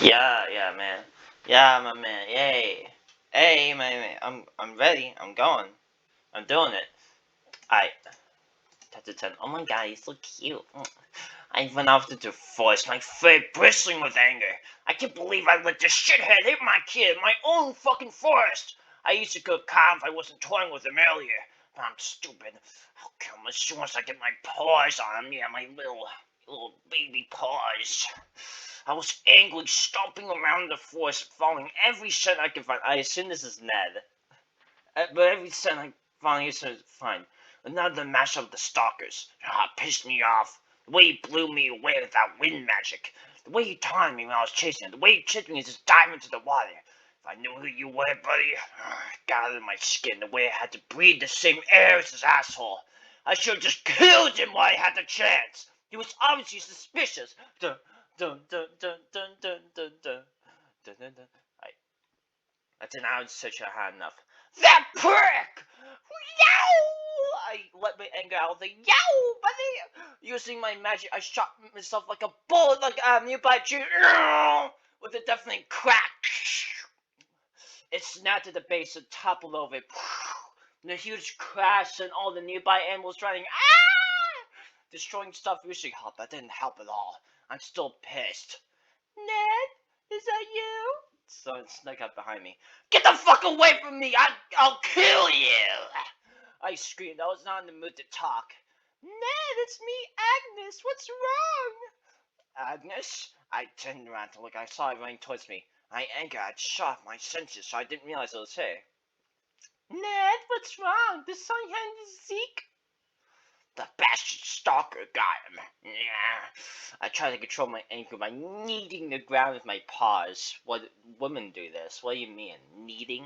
Yeah, man. Yeah, my man. Yay. Hey, man. I'm ready. I'm going. I'm doing it. I. 10 to 10. Oh my god, he's so cute. I went off to the forest, my face bristling with anger. I can't believe I let this shithead hit my kid in my own fucking forest. I used to go calm if I wasn't toying with him earlier. But I'm stupid. I'll kill him as soon as I get my paws on him. Yeah, my little baby paws. I was angrily stomping around the forest, following every scent I could find. I assume this is Ned. But every scent I finally used to find. Another mash of the stalkers. Pissed me off. The way he blew me away with that wind magic. The way he taunted me when I was chasing him. The way he tricked me to just dive into the water. If I knew who you were, buddy, it got under my skin. The way I had to breathe the same air as his asshole. I should have just killed him while I had the chance. He was obviously suspicious. Dun dun dun dun dun dun dun dun dun dun dun. I did not search her hard enough. That prick! Yow! I let my anger out with a yow, buddy! Using my magic, I shot myself like a bullet, like a nearby tree, with a deafening crack. It snapped at the base and toppled over. And a huge crash and all the nearby animals running. Destroying stuff usually helped. That didn't help at all. I'm still pissed. Ned, is that you? Someone snuck up behind me. Get the fuck away from me! I'll kill you! I screamed. I was not in the mood to talk. Ned, it's me, Agnes. What's wrong? Agnes? I turned around to look. I saw her running towards me. My anger had shot my senses, so I didn't realize it was her. Ned, what's wrong? Did someone hand you Zeke? The bastard stalker got him. Yeah. I tried to control my anger by kneading the ground with my paws. What women do this? What do you mean, kneading?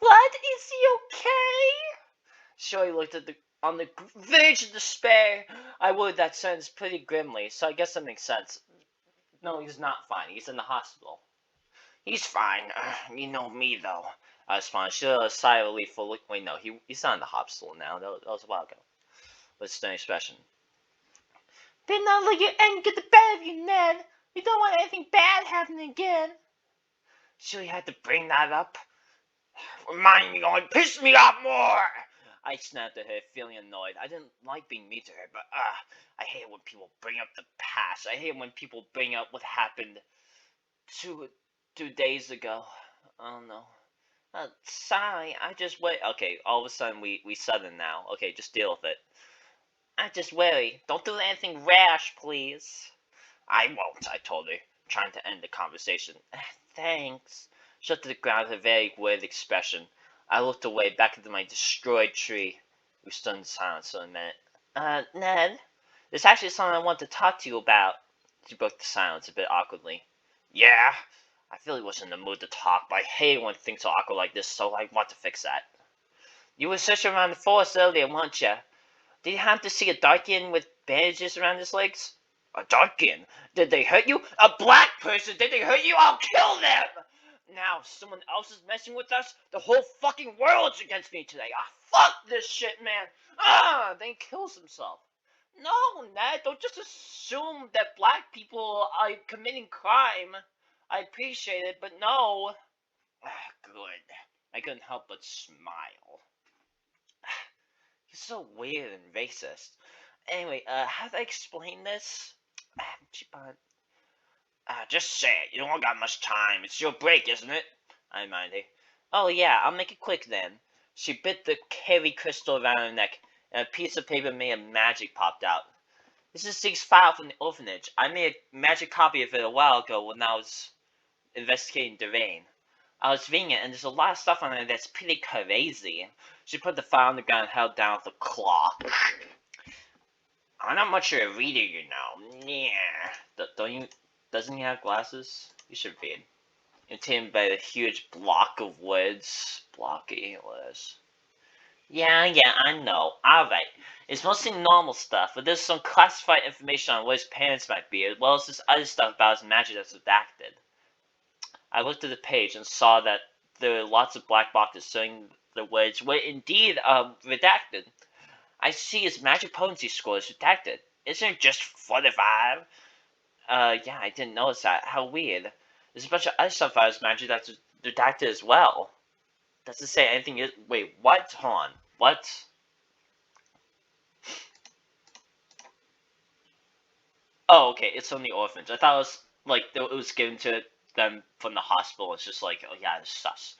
What? Is he okay? Shirley looked at on the verge of despair. I worded that sentence pretty grimly, so I guess that makes sense. No, he's not fine. He's in the hospital. He's fine. You know me, though. I was fine. She let a sigh of relief for look. Wait, no, he's not in the hospital now. That was a while ago. With a stern expression. Did not let your anger get the better of you, Ned. We don't want anything bad happening again. Shirley had to bring that up. Remind me, only pissed me off more. I snapped at her, feeling annoyed. I didn't like being mean to her, but I hate when people bring up the past. I hate when people bring up what happened two days ago. Oh no. Sorry, I just wait. Okay, all of a sudden we sudden now. Okay, just deal with it. I just worry. Don't do anything rash, please. I won't, I told her, trying to end the conversation. Thanks. She looked to the ground with a very weird expression. I looked away, back into my destroyed tree. We stood in silence for a minute. Ned? There's actually something I want to talk to you about. She broke the silence a bit awkwardly. Yeah? I really wasn't in the mood to talk, but I hate when things are awkward like this, so I want to fix that. You were searching around the forest earlier, weren't you? Did you happen to see a darkin with bandages around his legs? A darkin? Did they hurt you? A black person? Did they hurt you? I'll kill them! Now, if someone else is messing with us, the whole fucking world's against me today. Fuck this shit, man. Then he kills himself. No, Ned, don't just assume that black people are committing crime. I appreciate it, but no. Good. I couldn't help but smile. He's so weird and racist. Anyway, how do I explain this? Just say it. You don't got much time. It's your break, isn't it? I reminded her. Oh yeah, I'll make it quick then. She bit the carry crystal around her neck, and a piece of paper made of magic popped out. This is Zeke's file from the orphanage. I made a magic copy of it a while ago when I was investigating the rain. I was reading it, and there's a lot of stuff on it that's pretty crazy. She put the file on the ground and held down with a claw. I'm not much of a reader, you know. Yeah. Doesn't he have glasses? You should read. Intimidated by a huge block of words. Blocky words. Yeah, I know. Alright. It's mostly normal stuff, but there's some classified information on what his parents might be, as well as this other stuff about his magic that's redacted. I looked at the page and saw that there were lots of black boxes showing the words were indeed redacted. I see his magic potency score is redacted. Isn't it just 45? Yeah, I didn't notice that. How weird. There's a bunch of other stuff I was magic that's redacted as well. Doesn't say anything. Wait, what? Hold on. What? Oh, okay. It's from the orphanage. I thought it was like it was given to them from the hospital. It's just like, oh yeah, it's sus.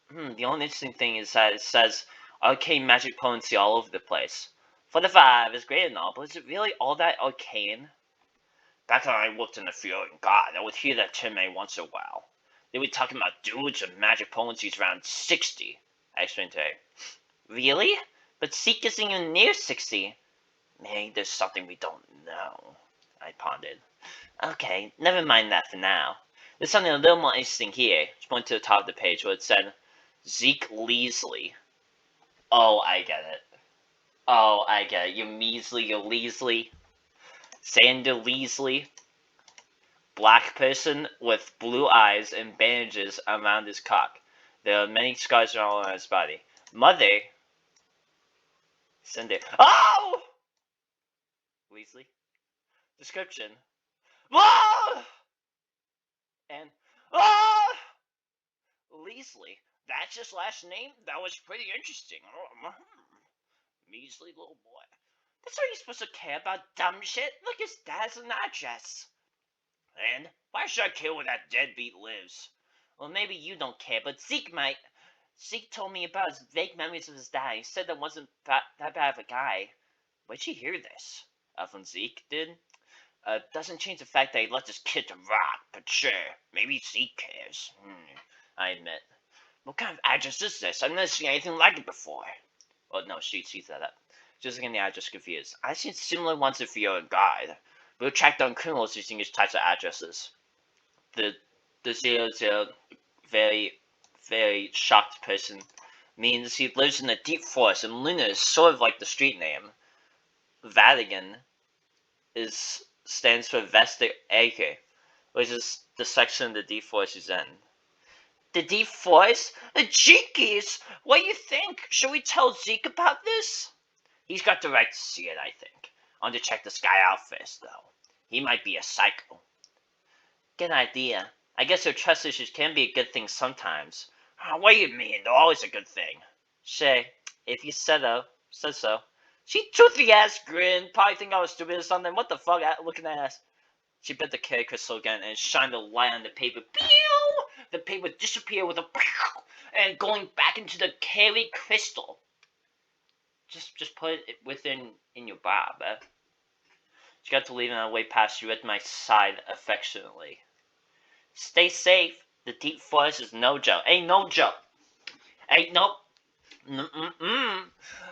The only interesting thing is that it says arcane magic potency all over the place. 45 is great and all, but is it really all that arcane? Back when I worked in the field, God, I would hear that term every once in a while. They were talking about dudes with magic potencies around 60. I explained to her. Really? But Zeke isn't even near 60. Maybe there's something we don't know, I pondered. Okay, never mind that for now. There's something a little more interesting here. Just went to the top of the page where it said Zeke Leasley. Oh, I get it. Oh, I get it. You measly, you Leasley. Sander Leasley. Black person with blue eyes and bandages around his cock. There are many scars all on his body. Mother. Cinder. Oh! Weasley. Description. Whoa! And oh! Leasley. That's his last name? That was pretty interesting. Measly little boy. That's how you're supposed to care about dumb shit. Look, his dad's an address. And why should I care where that deadbeat lives? Well, maybe you don't care, but Zeke might. Zeke told me about his vague memories of his dad. He said that wasn't that bad of a guy. Where'd you hear this? From Zeke did? Doesn't change the fact that he left his kid to rot, but sure, maybe Zeke cares. I admit. What kind of address is this? I've never seen anything like it before. Well, no, she said that. Just looking at the address confused. I've seen similar ones in Phiore Guide. We'll track down criminals using these types of addresses. The 00, very, very shocked person, means he lives in the deep forest, and Luna is sort of like the street name. Vatican stands for Vestic Acre, which is the section of the deep forest he's in. The deep forest? The Jeekies! What do you think? Should we tell Zeke about this? He's got the right to see it, I think. I want to check this guy out first, though. He might be a psycho. Good idea. I guess your trust issues can be a good thing sometimes. What do you mean? They're always a good thing. Shay, if you said so. She toothy ass grin, probably think I was stupid or something. What the fuck, looking at us. She bit the carry crystal again and shined the light on the paper. Pew! The paper disappeared with a pew! And going back into the carry crystal. Just put it within in your bob, eh? She got to leave and I way past you at my side affectionately. Stay safe. The deep forest is no joke. Ain't no joke. Ain't no.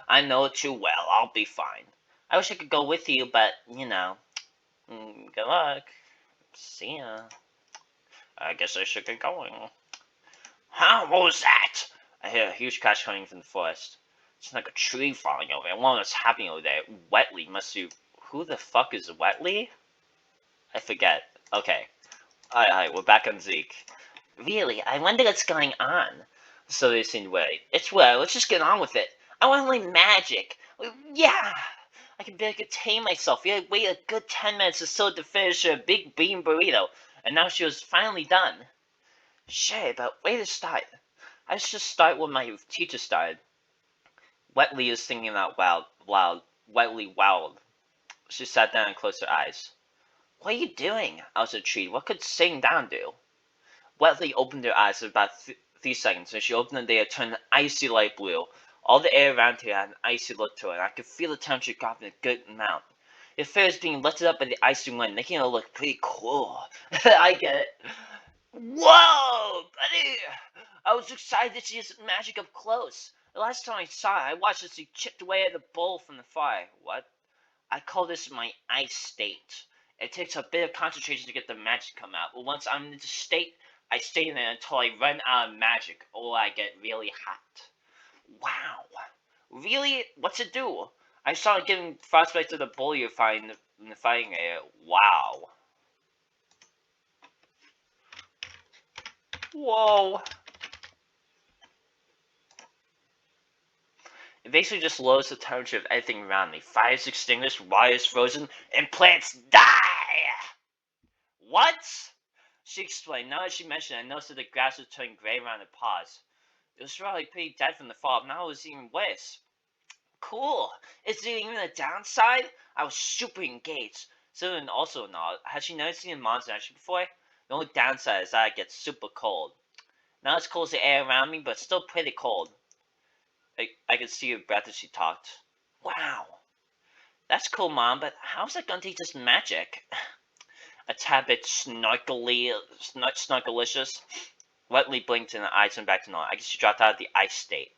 I know it too well. I'll be fine. I wish I could go with you, but you know. Good luck. See ya. I guess I should get going. Huh? What was that? I hear a huge crash coming from the forest. It's like a tree falling over. I wonder what's happening over there. Wetley must be. Who the fuck is Wetley? I forget. Okay. Alright, we're back on Zeke. Really? I wonder what's going on. So they seemed worried. It's well, let's just get on with it. I want to learn magic. Yeah! I can barely contain myself. We had waited a good 10 minutes to still to finish a big bean burrito, and now she was finally done. Sure, but where to start? I should just start where my teacher started. Wetley is thinking out loud. Wetley wowed. She sat down and closed her eyes. What are you doing? I was intrigued. What could sitting down do? Wetley opened her eyes for about 3 seconds. When she opened them, they turned icy light blue. All the air around her had an icy look to it, and I could feel the temperature dropping a good amount. Her hair was being lifted up by the icy wind, making it look pretty cool. I get it. Whoa, buddy! I was excited to see his magic up close. The last time I saw it, I watched as he chipped away at the bowl from the fire. What? I call this my ice state. It takes a bit of concentration to get the magic to come out, but once I'm in this state, I stay in there until I run out of magic, or I get really hot. Wow. Really? What's it do? I started giving frostbite to the bull you're fighting in the fighting area. Wow. Whoa. It basically just lowers the temperature of everything around me. Fire is extinguished, water is frozen, and plants die! What? She explained. Now that she mentioned it, I noticed that the grass was turning gray around her paws. It was really pretty dead from the fall, but now it was even worse. Cool. Is there even a downside? I was super engaged. Sylvan also nodded. Had she never seen a monster action before? The only downside is that it gets super cold. Not as cold as the air around me, but still pretty cold. I could see her breath as she talked. Wow. That's cool, Mom, but how's that gonna teach us magic? A tad bit snarkalicious. Wetly blinked and her eyes went back to normal. I guess she dropped out of the ice state.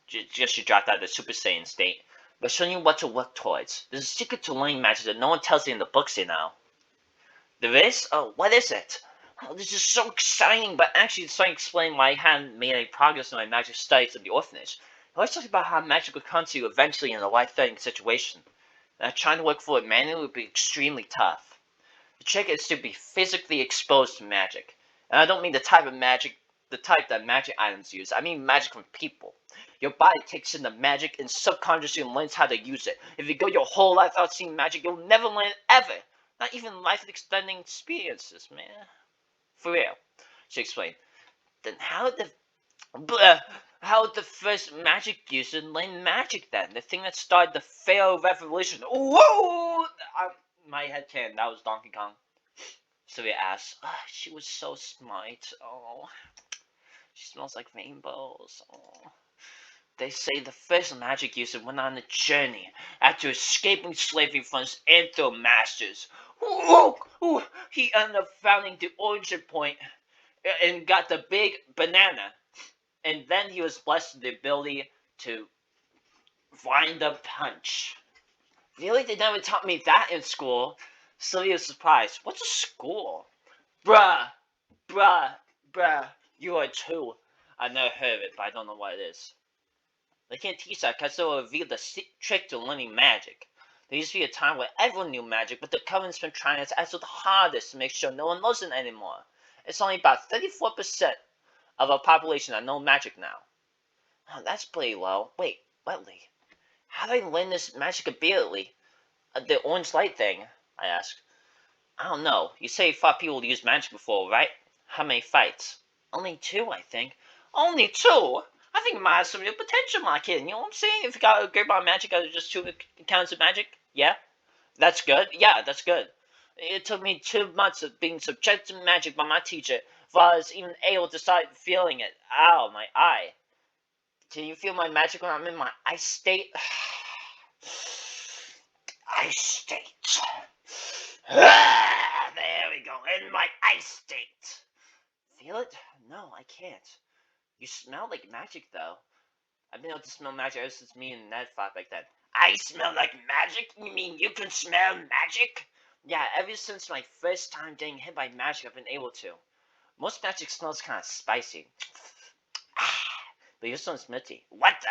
She dropped out of the Super Saiyan state. But showing you what to work towards. There's a secret to learning magic that no one tells you in the books, you know. There is? Oh, what is it? Oh, this is so exciting, but actually it's trying to explain why I hadn't made any progress in my magic studies at the orphanage. I always talk about how magic would come to you eventually in a life-threatening situation. And trying to work for it manually would be extremely tough. The trick is to be physically exposed to magic. And I don't mean the type that magic items use. I mean magic from people. Your body takes in the magic and subconsciously learns how to use it. If you go your whole life without seeing magic, you'll never learn it ever. Not even life-extending experiences, man. For real, she explained. Then how did the first magic user learn magic then? The thing that started the Pharaoh Revolution. Whoa! My head cannon, that was Donkey Kong. Sylvia asked. Oh, she was so smart. Oh, she smells like rainbows. Oh. They say the first magic user went on a journey after escaping slavery from his Anthro masters. Ooh, he ended up finding the origin point and got the big banana. And then he was blessed with the ability to find the punch. Really? They never taught me that in school. Sylvia was surprised. What's a school? Bruh, bruh. You are too. I've never heard of it, but I don't know what it is. They can't teach that because they'll reveal the trick to learning magic. There used to be a time where everyone knew magic, but the Covenant's been trying its absolute hardest to make sure no one knows it anymore. It's only about 34% of our population that know magic now. Oh, that's pretty low. Wait, Wetley, how did I learn this magic ability? The orange light thing, I asked. I don't know. You say you fought people who used magic before, right? How many fights? Only 2, I think. Only 2? I think it might have some real potential, my kid. You know what I'm saying? If you got a great amount of magic out of just 2 counts of magic, yeah? That's good? Yeah, that's good. It took me 2 months of being subjected to magic by my teacher before I was even able to start feeling it. Ow, my eye. Can you feel my magic when I'm in my ice state? Ice state. There we go, in my ice state. Feel it? No, I can't. You smell like magic, though. I've been able to smell magic ever since me and Ned fought back then. I smell like magic? You mean you can smell magic? Yeah, ever since my first time getting hit by magic, I've been able to. Most magic smells kind of spicy. But your smells minty. What the?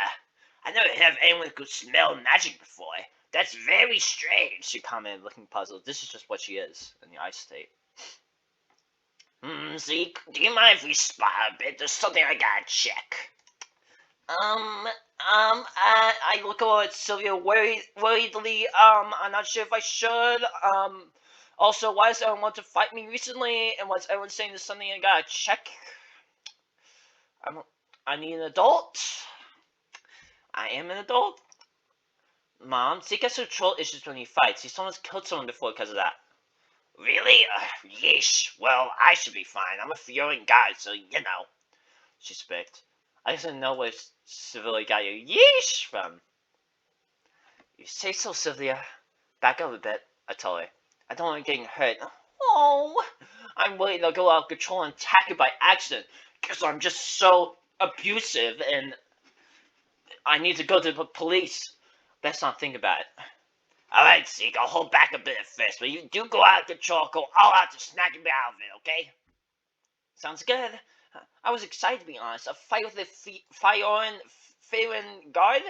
I never heard of anyone who could smell magic before. That's very strange, she commented, looking puzzled. This is just what she is in the ice state. Zeke, do you mind if we spot a bit? There's something I gotta check. I look over at Sylvia worriedly. I'm not sure if I should. Also, why does everyone want to fight me recently? And what's everyone saying there's something I gotta check? I need an adult. I am an adult. Mom, Zeke has control issues when he fights. He's almost killed someone before because of that. Really? Yeesh. Well, I should be fine. I'm a phiore guy, so you know. She spicked. I just didn't know where Sylvia got your yeesh from. You say so, Sylvia. Back up a bit, I told her. I don't want getting hurt. Oh, I'm willing to go out of control and attack you by accident because I'm just so abusive and I need to go to the police. Let's not think about it. Alright, Zeke, I'll hold back a bit at first, but you do go out of control, go all out to snap you out of it, okay? Sounds good. I was excited, to be honest. A fight with the Phiore guard?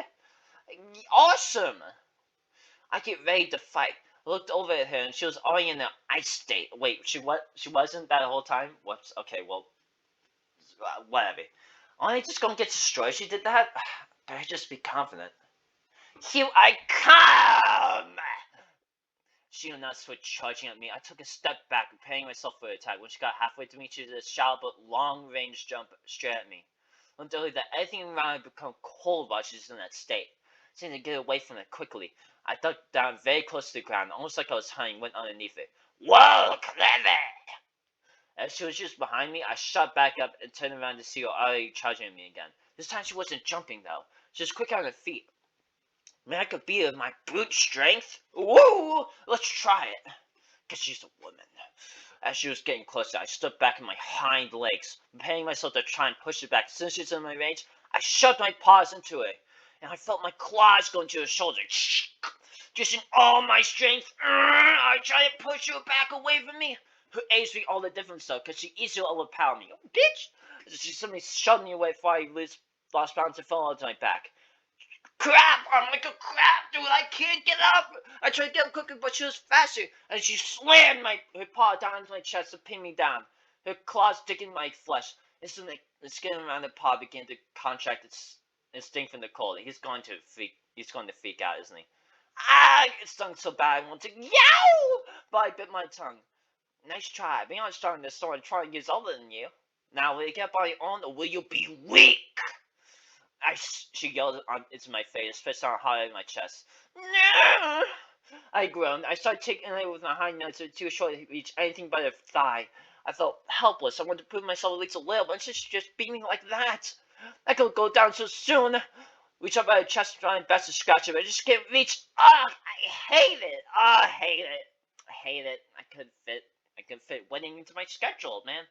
Awesome! I get ready to fight. I looked over at her, and she was already in an ice state. Wait, she wasn't that whole time? Whoops, okay, well, whatever. Aren't I just gonna get destroyed if she did that? Better just be confident. Here I come! She did not switch charging at me. I took a step back, preparing myself for the attack. When she got halfway to me, she did a shallow but long-range jump straight at me. Until that anything around had become cold while she was in that state. I seemed to get away from it quickly. I ducked down very close to the ground, almost like I was hunting, went underneath it. Whoa, clever! As she was just behind me, I shot back up and turned around to see her already charging at me again. This time she wasn't jumping, though. She was quick on her feet. Man, I could beat her with my brute strength. Woo! Let's try it. Guess she's a woman. As she was getting closer, I stood back on my hind legs, preparing myself to try and push her back. As soon as she was in my range, I shoved my paws into her, and I felt my claws go into her shoulder. Using all my strength, I tried to push her back away from me. Her age made all the difference, though, because she easily overpowered me. Oh, bitch! She suddenly shoved me away before I lost balance and fell onto my back. Crap! I'm like a crap, dude! I can't get up! I tried to get up quicker, but she was faster, and she slammed her paw down into my chest to pin me down. Her claws digging my flesh. Instantly, the skin around the paw began to contract its sting from the cold. He's going to freak out, isn't he? Ah! It stung so bad I wanted to yow! But I bit my tongue. Nice try. Being on starting this sword 20 years older than you. Now will you get by your own, or will you be weak? She yelled into my face, spit on hard in my chest. No! I groaned. I started taking it with my hind nose too short to reach anything but her thigh. I felt helpless. I wanted to prove myself at least a little, but she's just beat me like that. I could go down so soon. Reach up by her chest, trying best to scratch it, but I just can't reach. Ah, I hate it. Ah, I hate it. I hate it. I couldn't fit wedding into my schedule, man.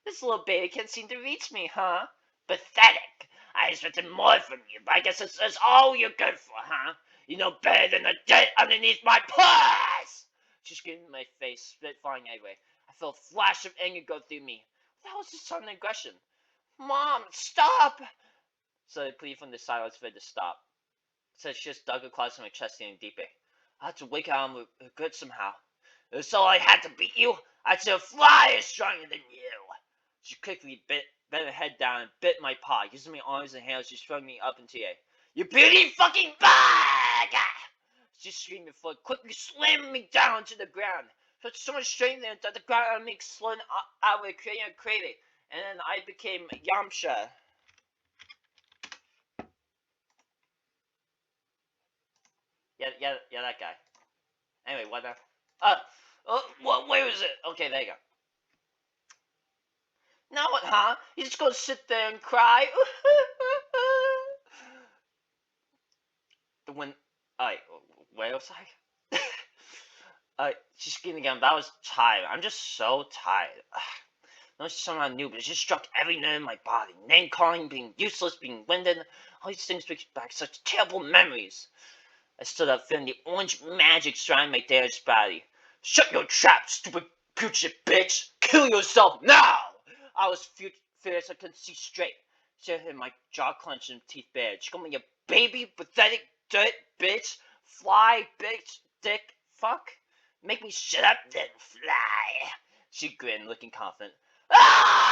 This little baby can't seem to reach me, huh? Pathetic. I expected more from you, but I guess that's all you're good for, huh? You know better than the dirt underneath my paws! She screamed in my face, spit flying everywhere. I felt a flash of anger go through me. That was the sudden aggression. Mom, stop! So I pleaded from the silence for her to stop. So she just dug her claws in my chest getting deeper. I had to wake her arm with good somehow. So I had to beat you? I'd say a fly is stronger than you. She quickly bent her head down and bit my paw. Using my arms and hands, she swung me up into the air. You beauty fucking bug! She screamed before quickly slamming me down to the ground. Such so much strength in it that the ground on me exploded outward, creating a crater. And then I became Yamcha. Yeah, that guy. Anyway, what the? Where was it? Okay, there you go. Now what, huh? You just gonna sit there and cry? Alright, where was I? She's screaming again, but I was tired. I'm just so tired. No, it's somehow new, but it just struck every nerve in my body. Name calling, being useless, being winded. All these things bring back such terrible memories. I stood up, feeling the orange magic surrounding my dad's body. Shut your trap, stupid putrid bitch! Kill yourself now! I was furious, I couldn't see straight. She had my jaw clenched and teeth bared. She called me a baby, pathetic, dirt, bitch, fly, bitch, dick, fuck. Make me shut up then, fly. She grinned, looking confident. Ah!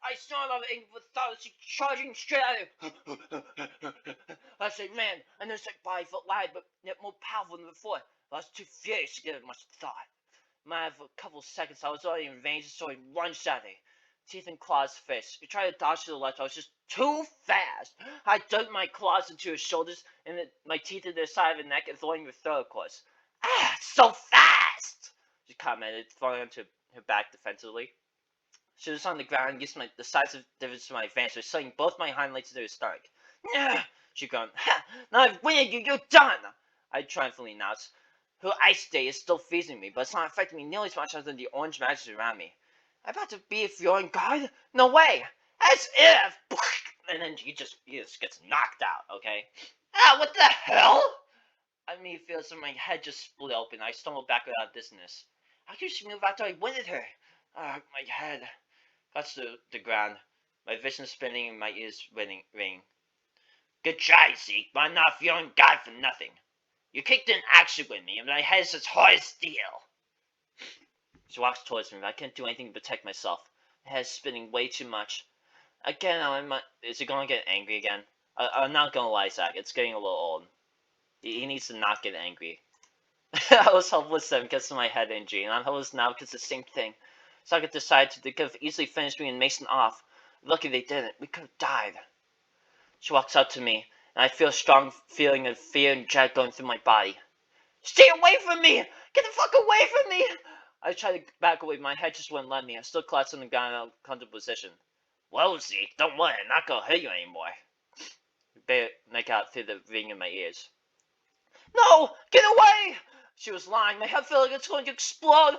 I snarled out of anger, the thought of she charging straight at her. I said, man, I know that body felt light, but yet more powerful than before. I was too furious to give it much thought. For a couple of seconds, I was already in range, so I lunged at her. Teeth and claws first. I tried to dodge to the left, I was just too fast. I dug my claws into her shoulders, and my teeth into the side of her neck, and throwing her throat, of course. Ah, so fast! She commented, throwing onto her back defensively. She was on the ground and used the size of difference to my advantage by slinging both my hind legs into her stomach. Nah, she groaned. Ha! Now I've winning you, you're done! I triumphantly announced. Her ice day is still freezing me, but it's not affecting me nearly as much as the orange magic around me. I'm about to be a phiore guard? No way! As if! And then he just gets knocked out, okay? Ah, what the hell? I mean, it feels like my head just split open. I stumbled back without distance. How could she move after I winded her? My head. That's the ground. My vision spinning and my ears ringing. Good try, Zeke, but I'm not a phiore guy for nothing. You kicked in action with me, and my head is as hard as steel. She walks towards me, but I can't do anything to protect myself. My head is spinning way too much. Again, is it gonna get angry again? I'm not gonna lie, Zach. It's getting a little old. He needs to not get angry. I was helpless then because of my head injury, and I'm helpless now because of the same thing. So I could decide they could have easily finished me and Mason off. Lucky they didn't. We could have died. She walks up to me, and I feel a strong feeling of fear and dread going through my body. Stay away from me! Get the fuck away from me! I tried to back away, but my head just wouldn't let me. I still collapsed on the ground in a uncomfortable position. Well, Zeke, don't worry, I'm not gonna hurt you anymore. I barely make out through the ring in my ears. No! Get away! She was lying. My head felt like it's going to explode.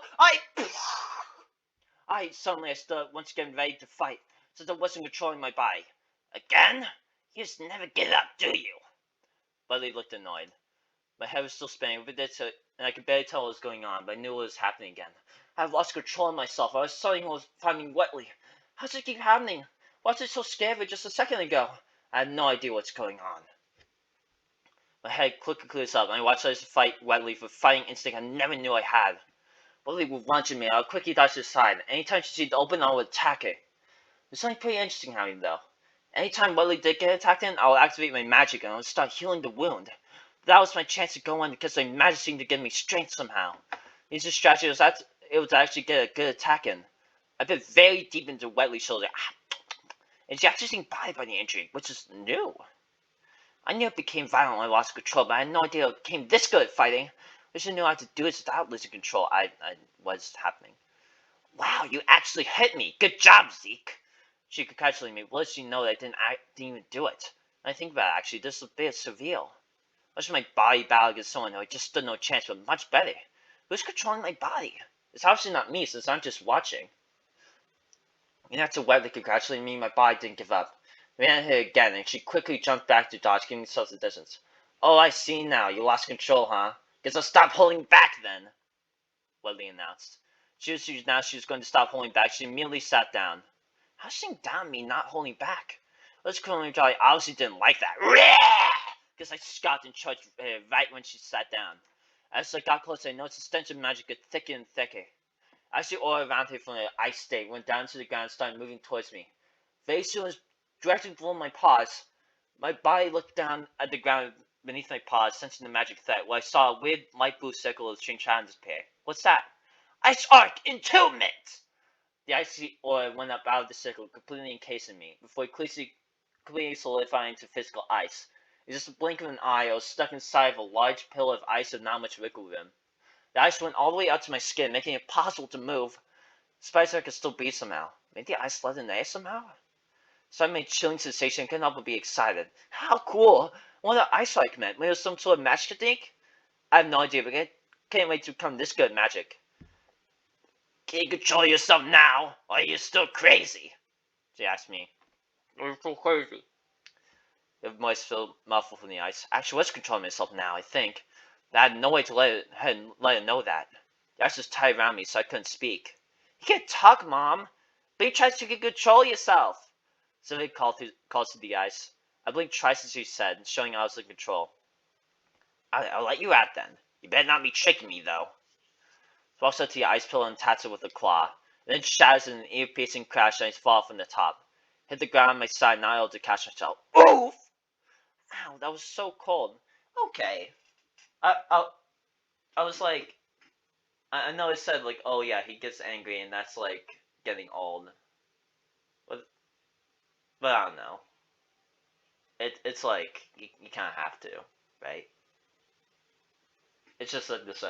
Suddenly I stood up, once again ready to fight, since I wasn't controlling my body. Again? You just never get up, do you? Buddy looked annoyed. My head was still spinning, and I could barely tell what was going on, but I knew what was happening again. I had lost control of myself. I was starting what was finding wetly. How does it keep happening? Why was I so scared of it just a second ago? I had no idea what's going on. My head quickly clears up, and I watched us fight wetly with a fighting instinct I never knew I had. Willie would lunge at me, I would quickly dodge to the side. Anytime she seemed open, I would attack her. There's something pretty interesting happening, though. Anytime Willie did get attacked in, I would activate my magic and I would start healing the wound. That was my chance to go on because my magic seemed to give me strength somehow. Using strategy was able to actually get a good attack in. I bit very deep into Wetley's shoulder, and she actually seemed bothered by the injury, which is new. I knew it became violent when I lost control, but I had no idea it became this good at fighting. I just knew how to do it without losing control. I was happening. Wow, you actually hit me. Good job, Zeke. She congratulated me. Well, did she know that I didn't even do it? And I think about it, actually, this is a bit surreal. Watching my body battle against someone who I just stood no chance, but much better. Who's controlling my body? It's obviously not me, since I'm just watching. And after Webley congratulated me, my body didn't give up. I ran at her again, and she quickly jumped back to dodge, giving herself the distance. Oh, I see now. You lost control, huh? Guess I'll stop holding back then, Webley announced. She was going to stop holding back. She immediately sat down. How does sitting down mean not holding back? Let's call Jolly obviously didn't like that. Because I scoffed and charged right when she sat down. As I got closer, I noticed the stench of magic get thicker and thicker. As the aura around her from the ice state went down to the ground and started moving towards me. Very soon, it was directly below my paws. My body looked down at the ground beneath my paws, sensing the magic threat, where I saw a weird light blue circle of strange patterns appear. What's that? Ice Arc Entombment! The icy aura went up out of the circle, completely encasing me, before completely solidifying into physical ice. In just a blink of an eye, I was stuck inside of a large pillar of ice with not much wiggle room. The ice went all the way up to my skin, making it impossible to move. Despite I could still breathe somehow. Maybe the ice let in the air somehow? So I made a chilling sensation and couldn't help but be excited. How cool! What the ice like meant? Maybe it was some sort of magic technique? I have no idea, but I can't wait to become this good at magic. Can you control yourself now, or are you still crazy? She asked me. I'm still crazy. The voice filled mouthful from the ice. Actually, I was controlling myself now, I think. But I had no way to let her know that. The ice was tied around me, so I couldn't speak. You can't talk, Mom. Blink tries to control yourself. Sylvia calls through the ice. I blinked twice as she said, showing I was in control. I'll let you out then. You better not be tricking me, though. She walks up to the ice pillar and taps it with a claw. And then shatters in an ear-piercing crash and I fall from the top. Hit the ground on my side, not able to catch myself. Oof! Ow, that was so cold. Okay. I was like, I know it said like, oh yeah, he gets angry and that's like getting old. But I don't know. It's like you kind of have to, right? It's just like this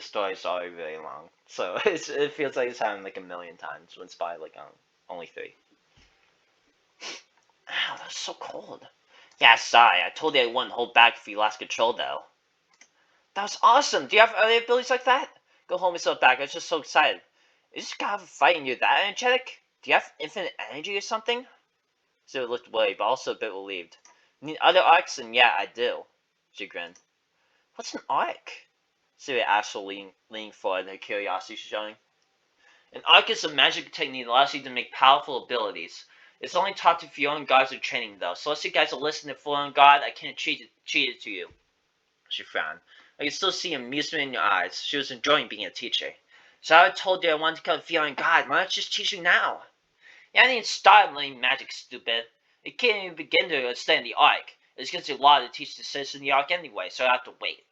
story's already really long, so it feels like it's happened like a million times when it's by like only 3. Ow, that was so cold. Yeah, sorry. I told you I wouldn't hold back if you lost control, though. That was awesome. Do you have other abilities like that? Go hold myself back. I was just so excited. Is this guy fighting you that energetic? Do you have infinite energy or something? So it looked worried, but also a bit relieved. Need other arcs? And yeah, I do. She grinned. What's an arc? Sylvia asked, leaning forward, her curiosity showing. An arc is a magic technique that allows you to make powerful abilities. It's only taught to phiore guards in training, though, so let's you guys are listening to phiore guard, I can't cheat it to you. She frowned. I could still see amusement in your eyes. She was enjoying being a teacher. So I told you I wanted to become a phiore guard. Why not just teach you now? Yeah, I didn't start learning magic, stupid. You can't even begin to understand the arc. It's gonna take a lot to teach the citizen York anyway, so I have to wait.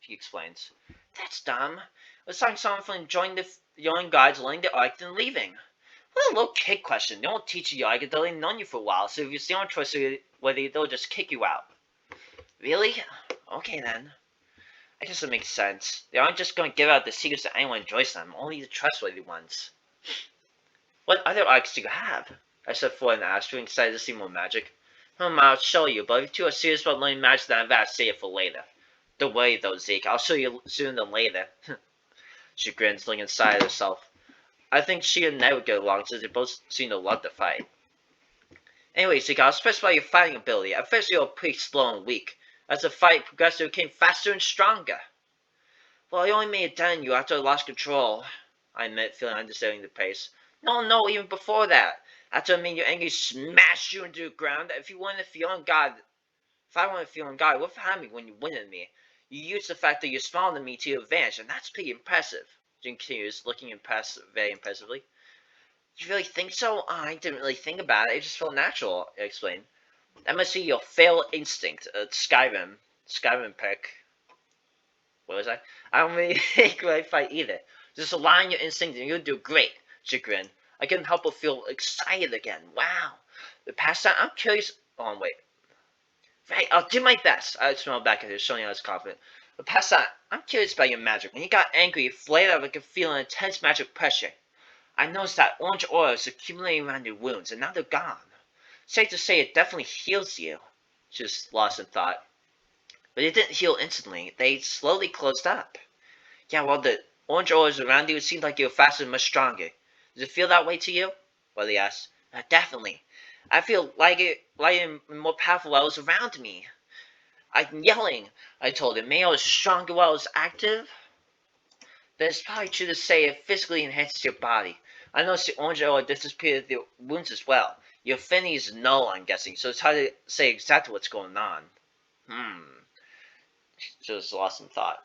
He explains. That's dumb. It's like someone from joining the young guides, learning the arc, then leaving. What a little kid question. They won't teach you York until they've known you for a while, so if you still don't trust whether they'll just kick you out. Really? Okay then. I guess it makes sense. They aren't just going to give out the secrets to anyone who enjoys them, only the trustworthy ones. What other arcs do you have? I said for an ass, feeling excited to see more magic. I'll show you, but if you two are serious about learning magic, then I've got to save it for later. Don't worry though, Zeke. I'll show you sooner than later. She grins, looking inside herself. I think she and Ned would get along since they both seem to love to fight. Anyway, Zeke, I'll specify your fighting ability. At first you were pretty slow and weak. As the fight progressed, you became faster and stronger. Well, I only made a dent in you after I lost control, I admit, feeling understanding the pace. No, even before that. After I made you angry, smashed you into the ground. If I wanted to feel on God, what had me when you win at me? You used the fact that you're smaller than me to your advantage, and that's pretty impressive. Jin continues, looking very impressively. You really think so? I didn't really think about it. It just felt natural, I explained. That must be your fatal instinct, Skyrim pick. What was I? I don't really think I fight either. Just rely on your instinct and you'll do great, she grinned. I couldn't help but feel excited again. Wow. The past time, I'm curious. Oh, wait. Right, I'll do my best. I smiled back at her, showing I was confident. But past that, I'm curious about your magic. When you got angry, you flared out like a feeling intense magic pressure. I noticed that orange aura is accumulating around your wounds, and now they're gone. Safe to say it definitely heals you. She was lost in thought. But it didn't heal instantly. They slowly closed up. Yeah, well, the orange auras around you, it seemed like you were faster and much stronger. Does it feel that way to you? Willie asked. Definitely. I feel like I'm more powerful while it was around me. I'm yelling, I told him. Maybe I was stronger while I was active? Then it's probably true to say it physically enhances your body. I noticed the orange aura disappeared with your wounds as well. Your affinity is null, I'm guessing, so it's hard to say exactly what's going on. She was lost in thought.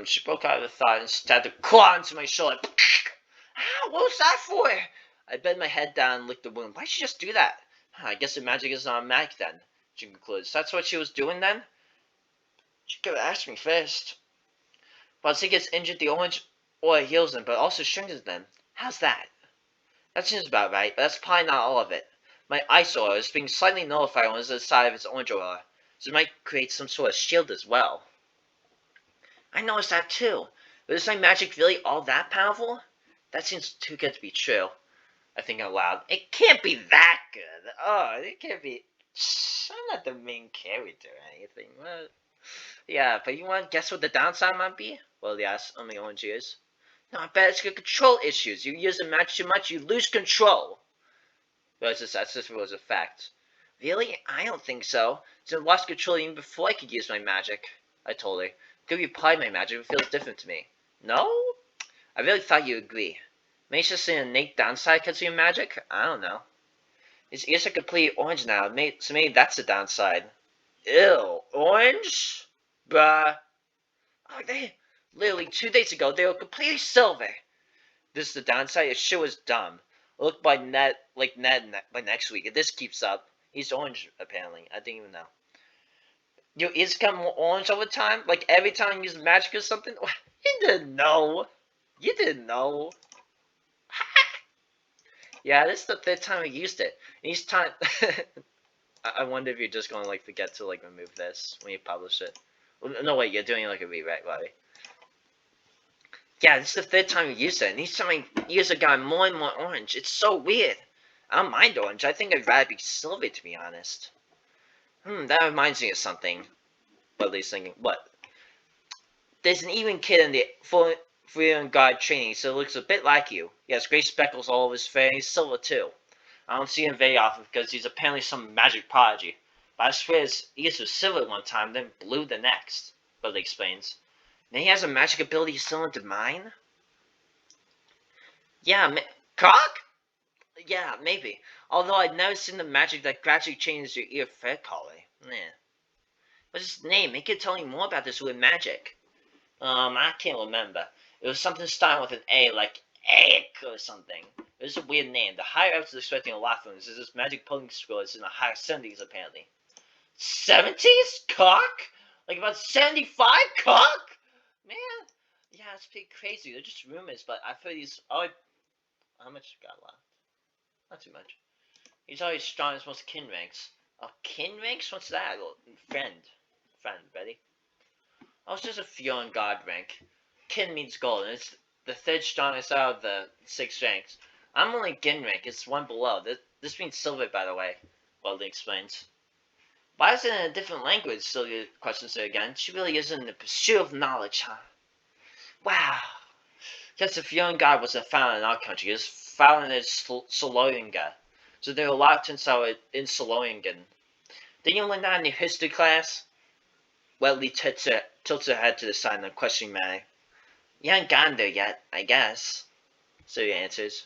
She broke out of the thought and stabbed a claw into my shoulder. What was that for? I bent my head down and licked the wound. Why'd she just do that? I guess the magic is automatic then, she concludes. That's what she was doing then? She could have asked me first. Once he gets injured, the orange aura heals him, but also strengthens them. How's that? That seems about right, but that's probably not all of it. My ice aura is being slightly nullified on the side of its orange aura, so it might create some sort of shield as well. I noticed that too. But is my magic really all that powerful? That seems too good to be true. I think out loud. It can't be that good. Oh, it can't be. I'm not the main character or anything. Well, yeah, but you want to guess what the downside might be? Well, yes, on my orange ears. No, I bet it's your control issues. You use the magic too much, you lose control. Well, that's just was a fact. Really? I don't think so. So I lost control even before I could use my magic. I told her. Could you apply my magic? It feels different to me. No? I really thought you'd agree. Maybe it's just an innate downside because of your magic? I don't know. His ears are completely orange now, so maybe that's the downside. Ew, orange? Bruh. Oh, literally 2 days ago, they were completely silver. This is the downside? It sure was dumb. Look by Ned by next week. If this keeps up, he's orange apparently. I didn't even know. Your ears become more orange over time? Like every time you use magic or something? You didn't know. You didn't know. Yeah, this is the 3rd time I used it. And each time... I wonder if you're just going to like forget to like remove this when you publish it. No, wait, you're doing like a rewrite, right? Yeah, this is the 3rd time I used it. And each time my ears have gotten more and more orange. It's so weird. I don't mind orange. I think I'd rather be silver, to be honest. That reminds me of something. But at least thinking, what? There's an even kid in the Freedom Guard training, so it looks a bit like you. He has gray speckles all over his face, and he's silver too. I don't see him very often because he's apparently some magic prodigy. But I swear his ears were silver one time, then blue the next, Billy explains. Then he has a magic ability similar to mine? Yeah, cock? Yeah, maybe. Although I'd never seen the magic that gradually changes your ear fur color. What's his name? He could tell me more about this weird magic. I can't remember. It was something starting with an A, like Aik or something. It was a weird name. The higher ups are expecting a lot from this. This magic pulling skill is in the higher 70s, apparently. 70s cock? Like about 75 cock? Man, yeah, it's pretty crazy. They're just rumors, but I've heard these. Oh, how much got left? Not too much. He's always strong as most kin ranks. Oh, kin ranks? What's that? Well, friend. Friend, ready? Oh, it's just a phiore god rank. Kin means gold, and it's the third strongest out of the 6 ranks. I'm only Gin rank, it's one below. This means silver, by the way, Weldon explains. Why is it in a different language? Sylvia questions her again. She really is in the pursuit of knowledge, huh? Wow. Yes, the phiore god was found in our country. It was found in Soloinga. So there are a lot of things out in Soloingen. Did you learn that in your history class? Weldon tilts her head to the side in a questioning manner. You haven't gotten there yet, I guess. Sylvia answers.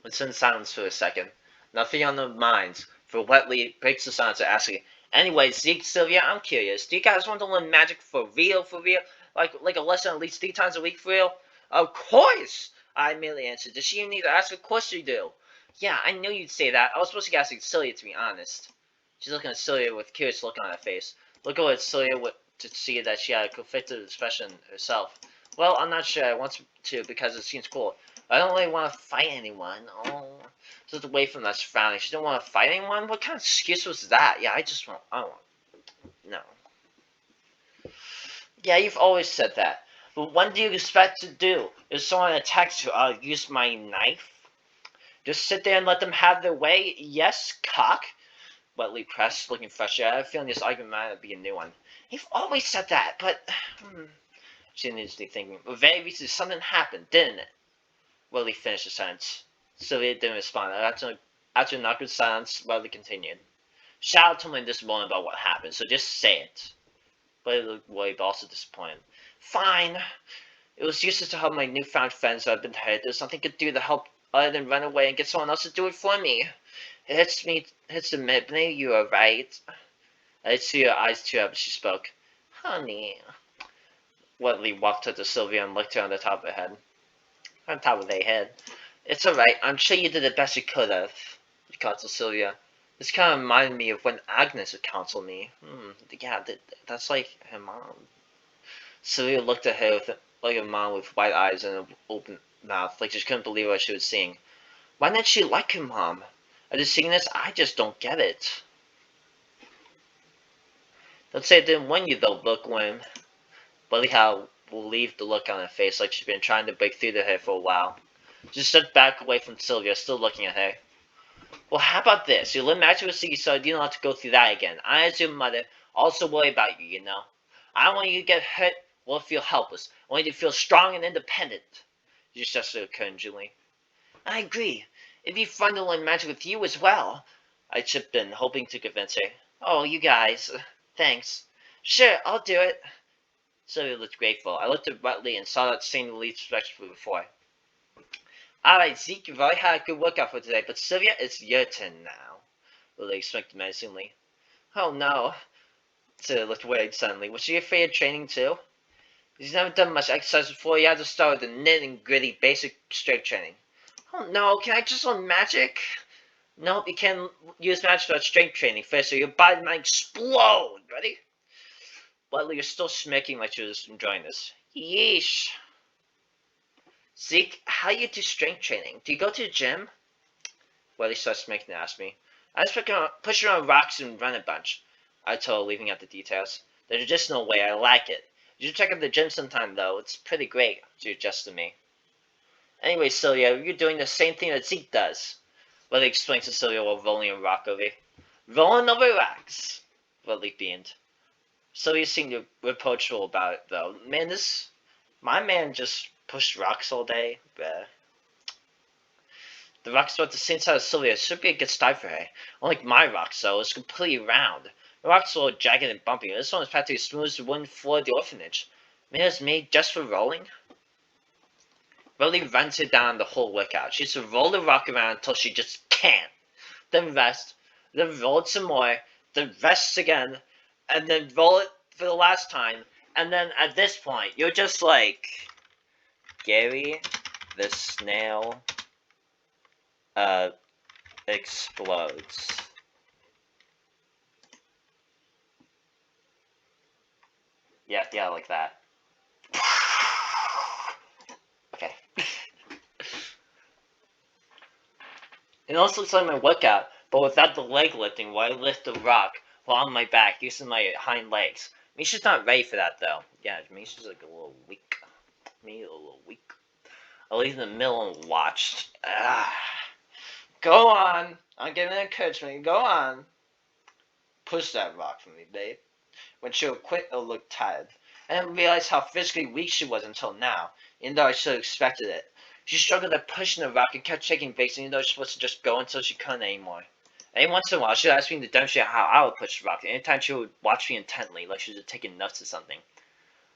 It's in silence for a second. Nothing on their minds, for Wetley breaks the silence to ask her, anyway, Zeke, Sylvia, I'm curious. Do you guys want to learn magic for real, for real? Like a lesson at least 3 times a week for real? Of course! I immediately answered. Does she even need to ask? Of course you do. Yeah, I knew you'd say that. I was supposed to ask Sylvia, to be honest. She's looking at Sylvia with a curious look on her face. Looking at Sylvia to see that she had a conflicted expression herself. Well, I'm not sure. I want to because it seems cool. I don't really want to fight anyone. Oh, just away from us frowning. She don't want to fight anyone? What kind of excuse was that? Yeah, I don't want, no. Yeah, you've always said that. But what do you expect to do? If someone attacks you, I'll use my knife? Just sit there and let them have their way? Yes, cock? Wetley pressed, looking frustrated. I have a feeling this argument might be a new one. You've always said that, but... She needs to be thinking. But very recently something happened, didn't it? Wetley finished the sentence. Sylvia didn't respond. After an awkward silence, Wetley continued. Shadow told me this morning about what happened, so just say it. Wetley looked worried, but also disappointed. Fine. It was useless to help my newfound friends who had been hurt. There's nothing I could do to help other than run away and get someone else to do it for me. It hits the midnight, you are right. I could see her eyes tear up as she spoke. Honey. Wetley walked up to Sylvia and licked her on the top of her head. On top of their head. It's alright, I'm sure you did the best you could have, he counseled Sylvia. This kind of reminded me of when Agnes would counsel me. Yeah, that's like her mom. Sylvia looked at her like a mom with wide eyes and an open mouth, like she couldn't believe what she was seeing. Why didn't she like her mom? After seeing this, I just don't get it. Don't say it didn't win you though, bookworm. Buddy Hal will leave the look on her face like she's been trying to break through to her for a while. She stepped back away from Sylvia, still looking at her. Well, how about this? You learn magic with Ziggy so you don't have to go through that again. I, as your mother, also worry about you, you know. I don't want you to get hurt or feel helpless. I want you to feel strong and independent. She gestured encouragingly. I agree. It'd be fun to learn magic with you as well. I chipped in, hoping to convince her. Oh, you guys. Thanks. Sure, I'll do it. Sylvia looked grateful. I looked at Rutley and saw that same relief respectfully before. Alright, Zeke, you've already had a good workout for today, but Sylvia, it's your turn now. Rutley expected menacingly. Oh no. Sylvia looked worried suddenly. Was she afraid of training too? He's never done much exercise before. You had to start with the nitty gritty basic strength training. Oh no, can I just learn magic? Nope, you can't use magic without strength training first, or your body might explode. Ready? Butler, you're still smirking like she was enjoying this. Yeesh. Zeke, how you do strength training? Do you go to the gym? Wetley starts smirking and asked me. I just push around rocks and run a bunch. I told her, leaving out the details. The traditional way, I like it. You should check out the gym sometime, though. It's pretty great, she adjusted me. Anyway, Sylvia, you're doing the same thing that Zeke does. Wetley explained to Sylvia while rolling a rock over. Rolling over rocks, Wetley beamed. Sylvia seemed reproachful about it, though. Man, my man just pushed rocks all day. Bleh. The rock's about the same size as Sylvia. It should be a good start for her. Unlike my rocks, though, it's completely round. The rock's a little jagged and bumpy. This one is practically smooth as the wooden floor of the orphanage. Maybe it's made just for rolling? Rolly runs her down the whole workout. She used to roll the rock around until she just can't. Then rest. Then roll it some more. Then rest again. And then roll it for the last time. And then at this point, you're just like... Gary the snail explodes. Yeah, like that. Okay. It also looks like my workout, but without the leg lifting, where I lift the rock while on my back using my hind legs. Misha's not ready for that though. Yeah, Misha's like a little weak. Me a little weak. I'll leave in the middle and watch. Go on. I'm giving encouragement. Go on. Push that rock from me, babe. When she would quit, it'll look tired. I didn't realize how physically weak she was until now, even though I should have expected it. She struggled at pushing the rock and kept shaking face, even though she was supposed to just go until she couldn't anymore. Every once in a while, she would ask me to demonstrate how I would push the rock. Anytime she would watch me intently, like she was taking notes or something.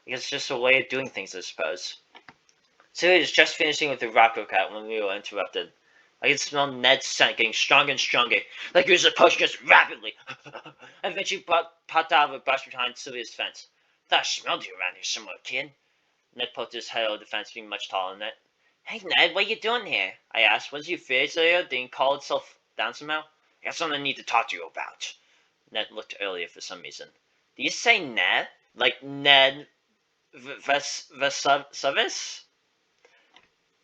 I guess it's just a way of doing things, I suppose. Celia was just finishing with the rock workout when we were interrupted. I could smell Ned's scent getting stronger and stronger, like he was approaching us rapidly. I eventually popped out of a brush behind Sylvia's fence. Thought I smelled you around here somewhere, kid. Ned poked his head over the fence, being much taller than Ned. Hey, Ned, what are you doing here? I asked. Was you fear, Celia? Didn't call itself down somehow? I got something I need to talk to you about. Ned looked earlier for some reason. Did you say Ned? Like Ned Vesuvius?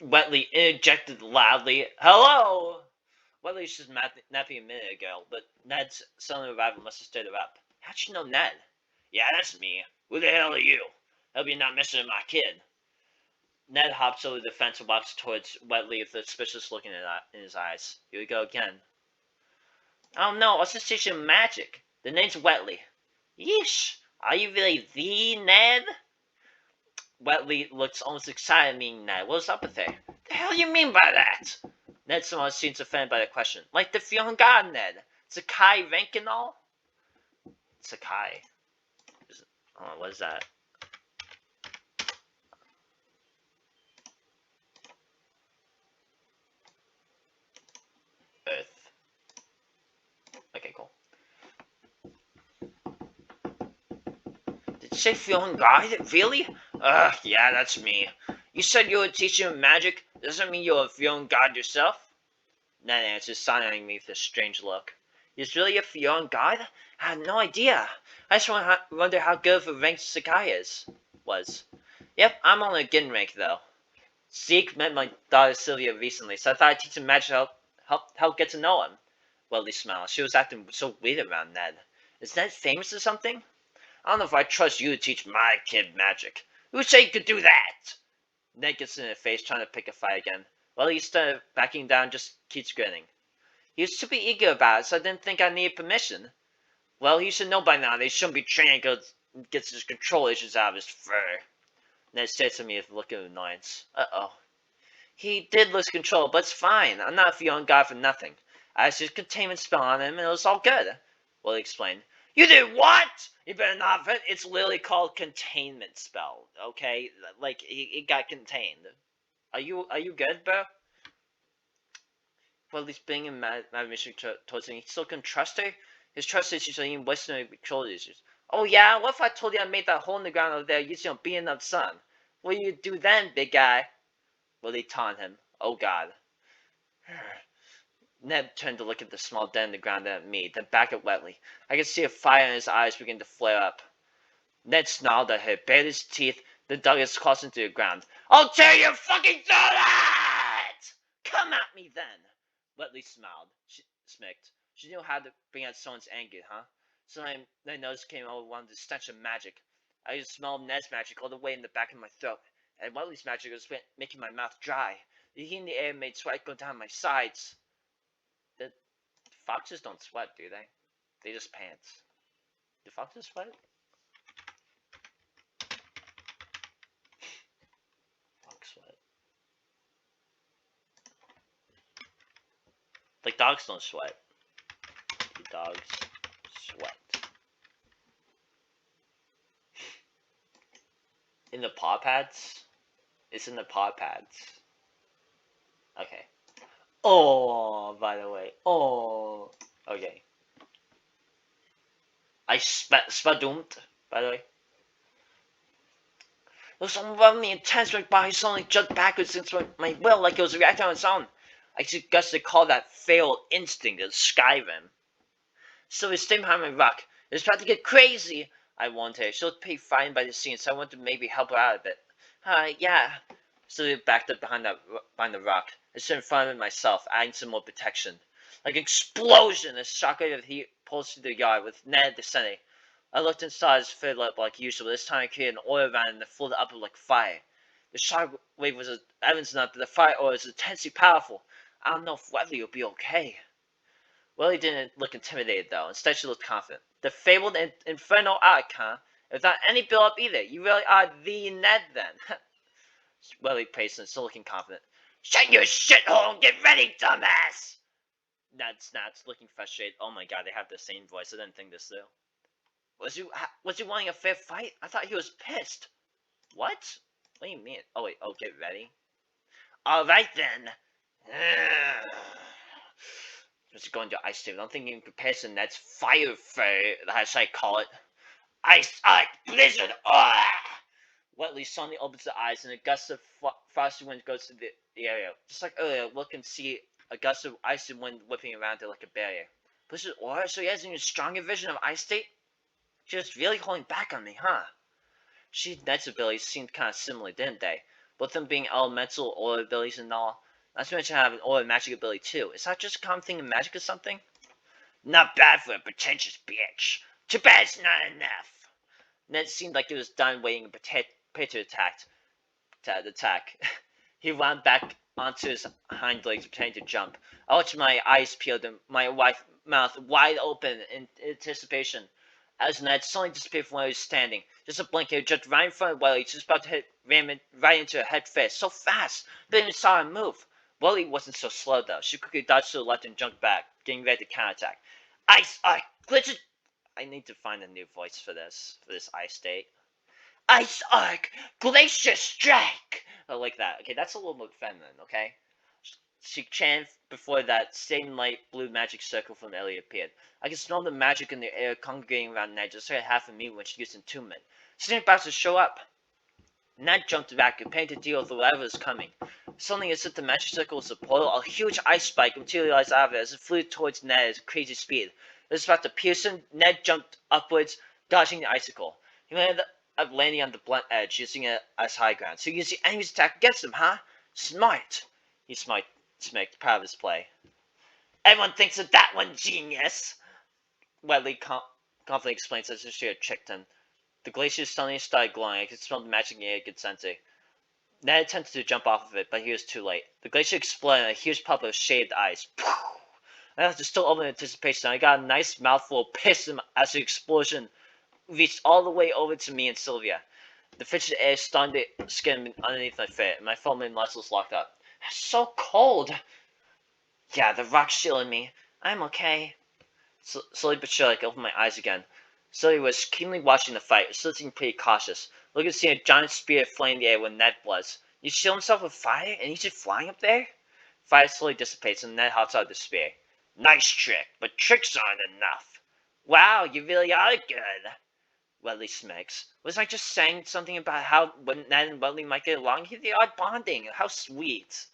Wetley interjected loudly. Hello! Wetley was just napping a minute ago, but Ned's sudden arrival must have stirred her up. How'd you know Ned? Yeah, that's me. Who the hell are you? Hope you're not messing with my kid. Ned hops over the fence and walks towards Wetley with a suspicious look in his eyes. Here we go again. Oh no, I was just teaching him magic. The name's Wetley. Yeesh, are you really the Ned? Wetley looks almost excited meeting Ned. What's up with her? The hell do you mean by that? Ned somehow seems offended by the question. Like the Phiore God, Ned. Sakai rank and all? Sakai. Oh, what is that? Earth. Okay, cool. Did you say Phiore God? Really? Yeah, that's me. You said you were teaching him magic. Doesn't mean you're a Phiore God yourself? Ned answers, side-eyeing me with a strange look. He's really a Phiore God? I had no idea. I just wonder how good of a rank Sakai was. Yep, I'm on a good rank, though. Zeke met my daughter Sylvia recently, so I thought I'd teach him magic to help get to know him. Wetley smiled. She was acting so weird around Ned. Is Ned famous or something? I don't know if I trust you to teach my kid magic. Who said you could do that? Ned gets in her face, trying to pick a fight again. Well, instead of backing down, just keeps grinning. He was super eager about it, so I didn't think I needed permission. Well, he should know by now that he shouldn't be training because he gets his control issues out of his fur. Ned stares at me with a look of annoyance. Uh-oh. He did lose control, but it's fine. I'm not a Phiore God for nothing. I used his containment spell on him, and it was all good. Well, he explained. You did what? You better not. It's literally called containment spell. Okay, like it got contained. Are you good, bro? Well, he's being a mad mission towards him. He still can trust her. His trust issues are even worse than the control issues. Oh yeah, what if I told you I made that hole in the ground over there using a beating up sun? What do you do then, big guy? Well, they taunt him. Oh god. Ned turned to look at the small dent in the ground and at me, then back at Wetley. I could see a fire in his eyes begin to flare up. Ned snarled at her, bared his teeth, then dug his claws into the ground. I'll tear your fucking throat out! Come at me then! Wetley smiled. She smirked. She knew how to bring out someone's anger, huh? Suddenly, my nose came over one of the stench of magic. I could smell Ned's magic all the way in the back of my throat, and Wetley's magic was making my mouth dry. The heat in the air made sweat go down my sides. The foxes don't sweat, do they? They just pants. Do foxes sweat? Fox sweat. Like dogs don't sweat. Do dogs sweat? In the paw pads? It's in the paw pads. Okay. Oh, by the way. Oh. Okay. I spadoomed, by the way. It was overwhelmingly intense. My body suddenly jerked backwards against my will like it was reacting on its own. I guess they call that feral instinct of Skyrim. So we stayed behind my rock. It was about to get crazy. I warned her. She looked pretty frightened by the scene, so I wanted to maybe help her out a bit. Yeah. Sylvia backed up behind the rock. I stood in front of it myself, adding some more protection. Like an explosion, a shockwave of heat pulsed through the yard, with Ned descending. I looked and saw his flared up like usual, but this time I created an oil around it and it floated upward like fire. The shockwave was evidence enough that the fire oil is intensely powerful. I don't know if Wesley will be okay. Willie didn't look intimidated, though. Instead, she looked confident. The fabled Inferno Arc, huh? Without any build-up either. You really are the Ned, then. Willie paced and still looking confident. Shut your shithole and get ready, dumbass! Ned snapped, looking frustrated. Oh my god, they have the same voice. I didn't think this through. Was he wanting a fair fight? I thought he was pissed. What? What do you mean? Oh wait, oh, get ready. Alright then. Just going to ice too. I don't think in comparison that's fire fur, as I call it. Ice blizzard. Wetly suddenly opens the eyes and a gust of frosty wind goes to the area. Just like earlier, look and see a gust of icy wind whipping around it like a barrier. Blizzard aura? So he has an even stronger vision of ice state? Just really holding back on me, huh? She and Ned's abilities seemed kind of similar, didn't they? Both of them being elemental aura abilities and all. Not to mention having aura magic ability too. Is that just a common thing in magic or something? Not bad for a pretentious bitch. Too bad it's not enough. Ned seemed like he was done waiting and prepared to attack. He wound back onto his hind legs, pretending to jump. I watched my eyes peeled and my mouth wide open in anticipation. As Ned suddenly disappeared from where he was standing. Just a blink, he jumped right in front of Willie, just about to ram right into her head first. So fast, they didn't even saw him move. Willie wasn't so slow though. She quickly dodged to the left and jumped back, getting ready to counterattack. Ice Arc! Glitch! I need to find a new voice for this ice state. Ice Arc! Glacier Strike! I like that. Okay, that's a little more feminine, okay? She chanted before that same light blue magic circle from earlier appeared. I could smell the magic in the air congregating around Ned just like half a minute when she used entombment. She didn't about to show up. Ned jumped back, preparing to deal with whatever was coming. Suddenly, as if the magic circle was a portal, a huge ice spike materialized out of it as it flew towards Ned at crazy speed. It was about to pierce him. Ned jumped upwards, dodging the icicle. He landed up landing on the blunt edge, using it as high ground. So you use the enemy's attack against him, huh? Smart. He smirked, proud of his play. Everyone thinks of that one, genius! Wetley confidently explains as if she had tricked him. The glacier suddenly started glowing. I could smell the magic in the air good sensei. Ned attempted to jump off of it, but he was too late. The glacier exploded in a huge puff of shaved ice. I was still over in anticipation. I got a nice mouthful of piss as the explosion reached all the way over to me and Sylvia. The frigid air stunned the skin underneath my feet, and my foam and muscles locked up. It's so cold! Yeah, the rock's shielding me. I'm okay. Slowly but surely, I opened my eyes again. Sylvia was keenly watching the fight, still seemed pretty cautious. Looking to see a giant spear flame in the air when Ned was. You shield himself with fire, and he's just flying up there? Fire slowly dissipates, and Ned hops out of the spear. Nice trick, but tricks aren't enough. Wow, you really are good. Wetley smirks. Was I just saying something about how Ned and Wetley might get along? They are bonding. How sweet.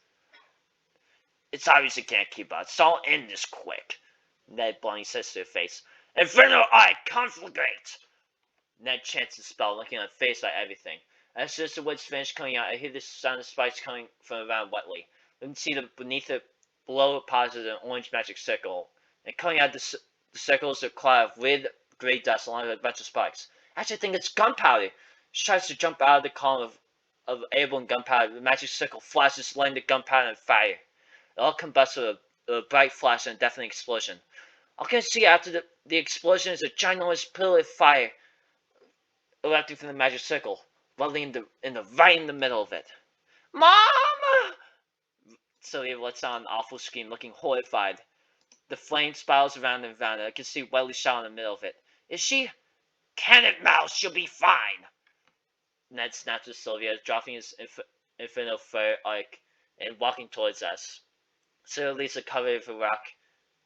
It's obvious you can't keep up, so I'll end this quick. Ned bluntly says to her face. Inferno Eye, conflagrate! Ned chants the spell, looking unfazed by everything. As soon as the words finished coming out, I hear the sound of spikes coming from around Wetley. You can see below it positive an orange magic circle. And coming out the circle is a cloud of red gray dust along with a bunch of spikes. I actually think it's gunpowder. She tries to jump out of the column of airborne gunpowder. The magic circle flashes, lighting the gunpowder on fire. It all combusts with a bright flash and a deafening explosion. All I can see after the explosion is a ginormous pillar of fire erupting from the magic circle, right in the middle of it. Mom! Sylvia lets out an awful scream, looking horrified. The flame spirals around and around, and I can see Wetley shot in the middle of it. Is she? Cannon Mouse, she'll be fine! Ned snaps at Sylvia, dropping his infinite fur arc and walking towards us. Sylvia leaves the cover of a rock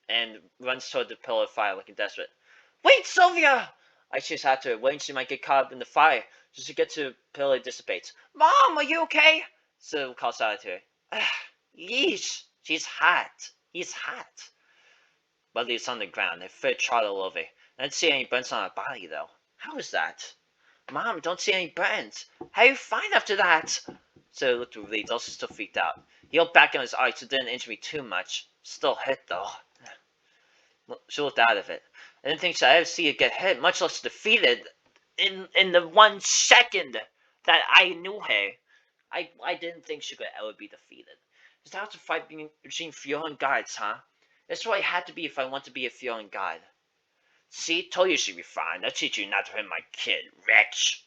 and runs toward the pillar of fire, looking desperate. Wait, Sylvia! I chase after her, waiting she might get caught up in the fire, just to get to the pillar it dissipates. Mom, are you okay? Sylvia calls out to her. Yeesh, she's hot. He's hot. Wetley is on the ground, her fur charred all over. I didn't see any burns on her body, though. How is that? Mom, don't see any burns. How are you fine after that? So he looked relieved, also still freaked out. He held back on his eyes so it didn't injure me too much. Still hit though. She looked out of it. I didn't think she'd ever see it get hit, much less defeated. In the 1 second that I knew her, I didn't think she could ever be defeated. Is that a fight between phiore and guides, huh? That's what I had to be if I want to be a phiore and guide. See, told you she'd be fine. I'll teach you not to hurt my kid, wretch.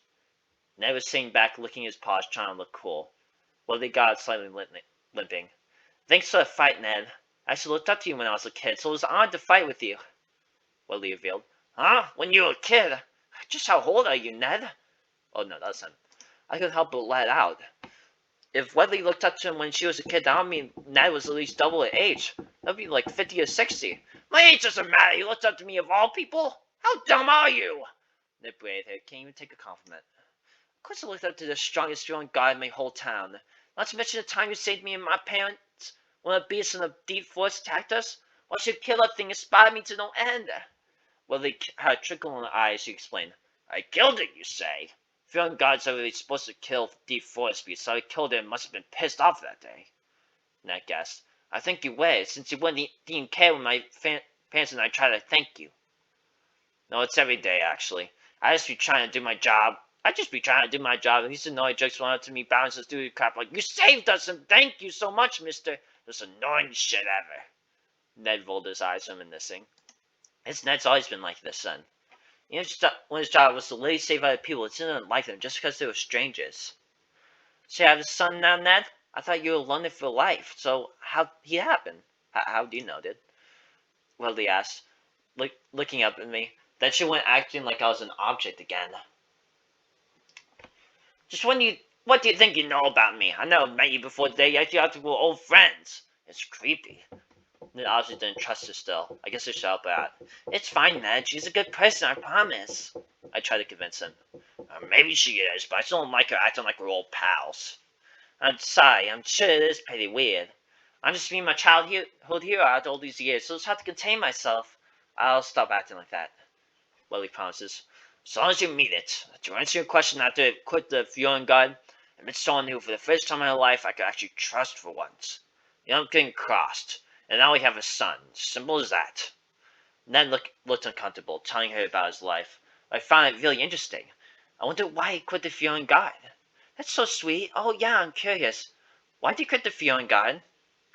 Ned was sitting back, licking his paws, trying to look cool. Well, they got slightly limping. Thanks for the fight, Ned. I actually looked up to you when I was a kid, so it was an honor to fight with you. Wesley revealed. Huh? When you were a kid? Just how old are you, Ned? Oh no, that's him. I couldn't help but let out. If Wesley looked up to him when she was a kid, that would mean Ned was at least double her age. That would be like 50 or 60. My age doesn't matter. You looked up to me of all people? How dumb are you? Ned breathed. Can't even take a compliment. Of course I looked up to the strongest strong guy in my whole town. Not to mention the time you saved me and my parents when a beast in the deep forest attacked us. Watch your killer thing inspired me to no end. Wesley had a twinkle in her eyes. She explained. I killed it, you say? Fearing gods are really supposed to kill deep forest beasts, so I killed it and must have been pissed off that day. Ned guessed. I think you were, since you wouldn't even care when my parents and I tried to thank you. No, it's every day, actually. I just be trying to do my job. And these annoying jokes went up to me, bounces do crap like, you saved us and thank you so much, mister. This annoying shit ever. Ned rolled his eyes reminiscing. Ned's always been like this, son. You know, when his job was to literally save other people, it didn't like them just because they were strangers. So you have a son now, Ned? I thought you were London for life. So how he happened? How do you know, dude? Wesley asked, looking up at me. Then she went acting like I was an object again. What do you think you know about me? I never met you before today. I thought we were old friends. It's creepy. Ned obviously didn't trust her still. I guess I should help her out. It's fine, Ned. She's a good person, I promise. I tried to convince him. Maybe she is, but I still don't like her acting like we're old pals. I'm sorry. I'm sure it is pretty weird. I'm just being my childhood hero after all these years, so it's hard to contain myself. I'll stop acting like that. Wesley promises. As long as you mean it. To answer your question after I quit the phiore guide, I met someone who for the first time in my life I could actually trust for once. You know, I'm getting crossed. And now we have a son. Simple as that. Ned looked uncomfortable, telling her about his life. I found it really interesting. I wonder why he quit the phiore guide. That's so sweet. Oh yeah, I'm curious. Why did you quit the phiore guide?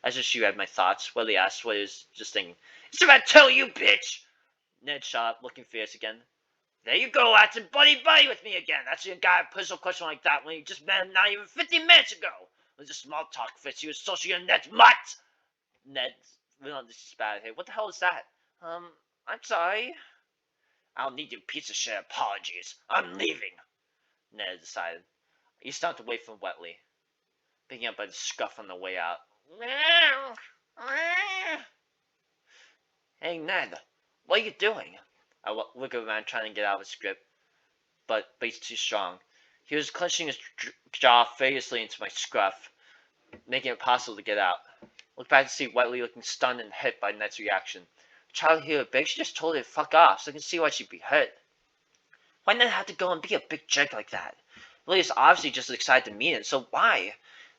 As if she read my thoughts, Willie asked what he was just thinking. It's about to tell you, bitch! Ned shot up, looking fierce again. There you go, acting buddy-buddy with me again. That's your guy a personal question like that when you just met him not even 50 minutes ago. It was just small talk fits you associate your Ned's mutt! Ned relentlessly spat at her. What the hell is that? I'm sorry. I don't need your piece of shit apologies. I'm leaving. Ned decided. He stopped away from Wetley, picking up by the scuff on the way out. Hey, Ned, what are you doing? I look around trying to get out of his grip, but he's too strong. He was clenching his jaw furiously into my scruff, making it impossible to get out. Look back to see Whiteley looking stunned and hit by Ned's reaction. Child here big, she just told her to fuck off, so I can see why she'd be hurt. Why Ned have to go and be a big jerk like that? Lily is obviously just excited to meet him, so why?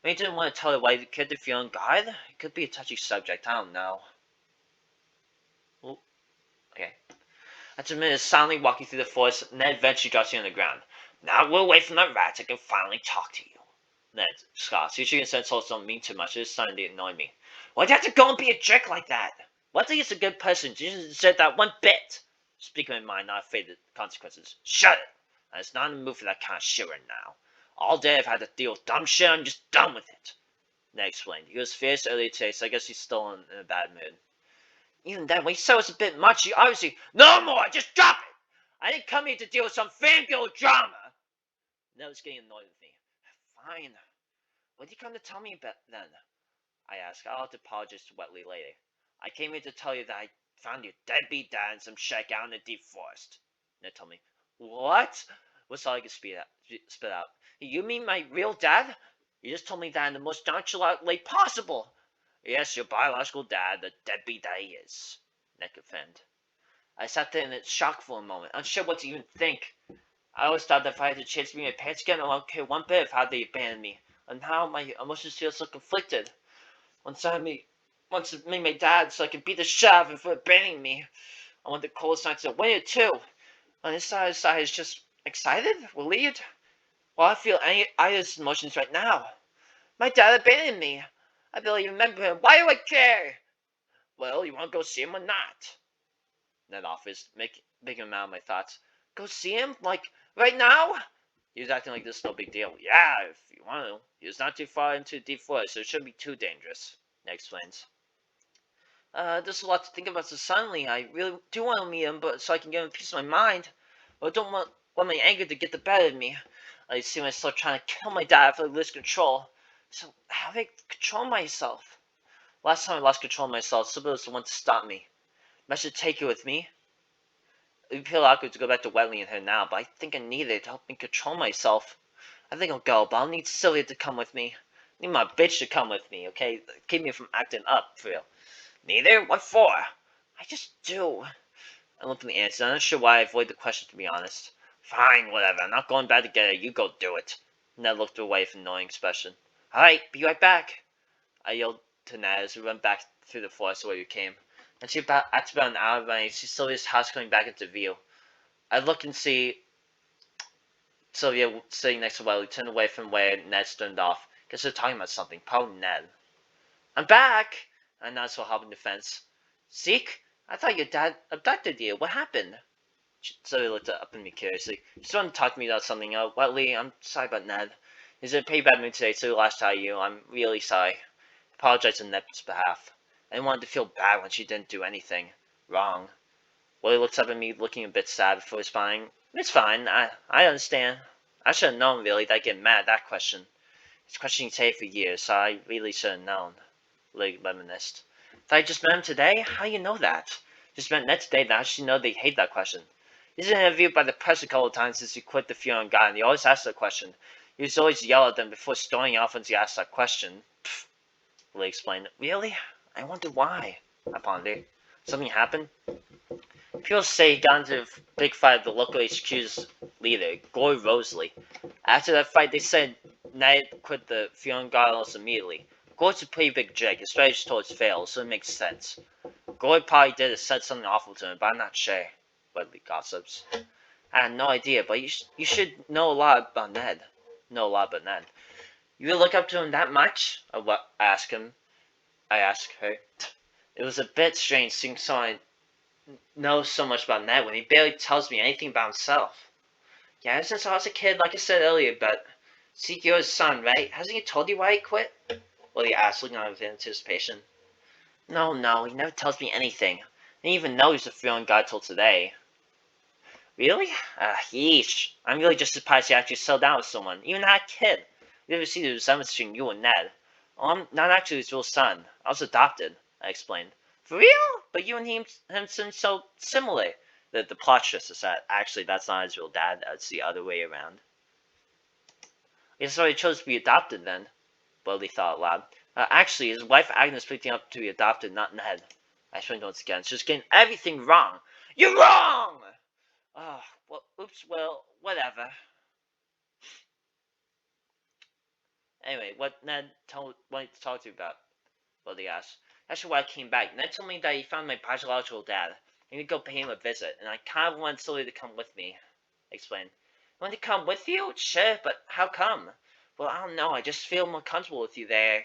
I mean, he didn't want to tell her why he kid the feeling guide. It could be a touchy subject, I don't know. Ooh. Okay. After a minute of silently walking through the forest, Ned eventually drops you on the ground. Now we're away from the rats, I can finally talk to you. Ned scoffs. Usually insults don't mean too much, it's starting to annoy me. Why'd you have to go and be a jerk like that? Wesley is a good person, she just said that one bit. Speaking in mind, not afraid of the consequences. Shut it! I was not in the mood for that kind of shit right now. All day I've had to deal with dumb shit, I'm just done with it. Ned explained. He was fierce earlier today, so I guess he's still in a bad mood. Even then, when he said it was a bit much, he obviously... No more! Just drop it! I didn't come here to deal with some fangirl drama! Ned was getting annoyed with me. Fine. What did you come to tell me about then? I asked. I'll have to apologize to Wetley later. I came here to tell you that I found your deadbeat dad in some shack out in the deep forest. Ned told me. What? Was all I could spit out. You mean my real dad? You just told me that in the most nonchalant way possible. Yes, your biological dad, the deadbeat that he is. Ned confirmed. I sat there in shock for a moment, unsure what to even think. I always thought that if I had the chance to meet my parents again, I wouldn't care one bit of how they abandoned me, and how my emotions feel so conflicted. Once it made my dad so I could beat the shit out of him for abandoning me. I want the coldest nights to winter too. On his side is just excited, relieved. Well, I feel any either emotions right now. My dad abandoned me. I barely remember him. Why do I care? Well, you want to go see him or not? Ned offers, making him out of my thoughts. Go see him? Like, right now? He was acting like this is no big deal. Yeah, if you want to. He was not too far into the deep forest, so it shouldn't be too dangerous. Ned explains. There's a lot to think about, so suddenly I really do want to meet him, but so I can give him a piece of my mind. But I don't want my anger to get the better of me. I see myself trying to kill my dad if I lose control. So how do I control myself? Last time I lost control of myself, somebody was the one to stop me. I should take you with me. It would feel awkward to go back to Wetley and her now, but I think I need it to help me control myself. I think I'll go, but I'll need Sylvia to come with me. I need my bitch to come with me, okay? Keep me from acting up, for real. Neither? What for? I just do. I looked at the answer. I'm not sure why I avoid the question, to be honest. Fine, whatever. I'm not going back to get her. You go do it. Ned looked away with an annoying expression. Alright, be right back. I yelled to Ned as we went back through the forest where we came. And after about an hour, I see Sylvia's house coming back into view. I look and see Sylvia sitting next to Wiley, turned away from where Ned stood off. Guess they're talking about something. Probably Ned. I'm back! I nodded so hop in defense. Zeke? I thought your dad abducted you. What happened? Sylvia looked up at me curiously. She wanted to talk to me about something. Whitley, I'm sorry about Ned. He's in a pretty bad mood today, so last time you. I'm really sorry. I apologize on Ned's behalf. I didn't want her to feel bad when she didn't do anything wrong. Willie looks up at me, looking a bit sad before responding. It's fine. I understand. I should have known, really, that I'd get mad at that question. It's questioning today for years, so I really should have known. Willie reminisced. Thought I just met him today? How do you know that? Just met Ned today, now she know they hate that question. He's been interviewed by the press a couple of times since he quit the phiore guy, and he always asks that question. He used to always yell at them before storming off once he asked that question. Pfft, Willie explained. Really? I wonder why. I pondered. Something happened? People say he got into a big fight with the local HQ's leader, Goy Rosalie. After that fight, they said Ned quit the phiore guy almost immediately. Goy's a pretty big jig. His strategy towards failed, so it makes sense. Goy probably did said something awful to him, but I'm not sure. Wetley gossips. I had no idea, but you should know a lot about Ned. Know a lot about Ned. You really look up to him that much? I asked her. It was a bit strange seeing someone knows so much about Ned when he barely tells me anything about himself. Yeah, ever since I was a kid, like I said earlier, but Zeke, you're his son, right? Hasn't he told you why he quit? Well, he asked, looking on with anticipation. No, he never tells me anything. I didn't even know he was the phiore guy till today. Really? Yeesh. I'm really just surprised he actually settled down with someone, even that kid. You never see the resemblance between you and Ned. Oh, I'm not actually his real son. I was adopted, I explained. For real? But you and him seem so similar. The plot twist is that actually that's not his real dad, that's the other way around. I guess so he chose to be adopted then. Bodley thought aloud. Actually, his wife Agnes picked him up to be adopted, not Ned. I explained once again. She's getting everything wrong. You're wrong! Oh, well, oops, well, whatever. Anyway, what Ned wanted to talk to you about? Bodley asked. Actually, why I came back. Ned told me that he found my biological dad. I need to go pay him a visit, and I kind of wanted Sylvia to come with me. I explained. You want to come with you? Sure, but how come? Well, I don't know. I just feel more comfortable with you there.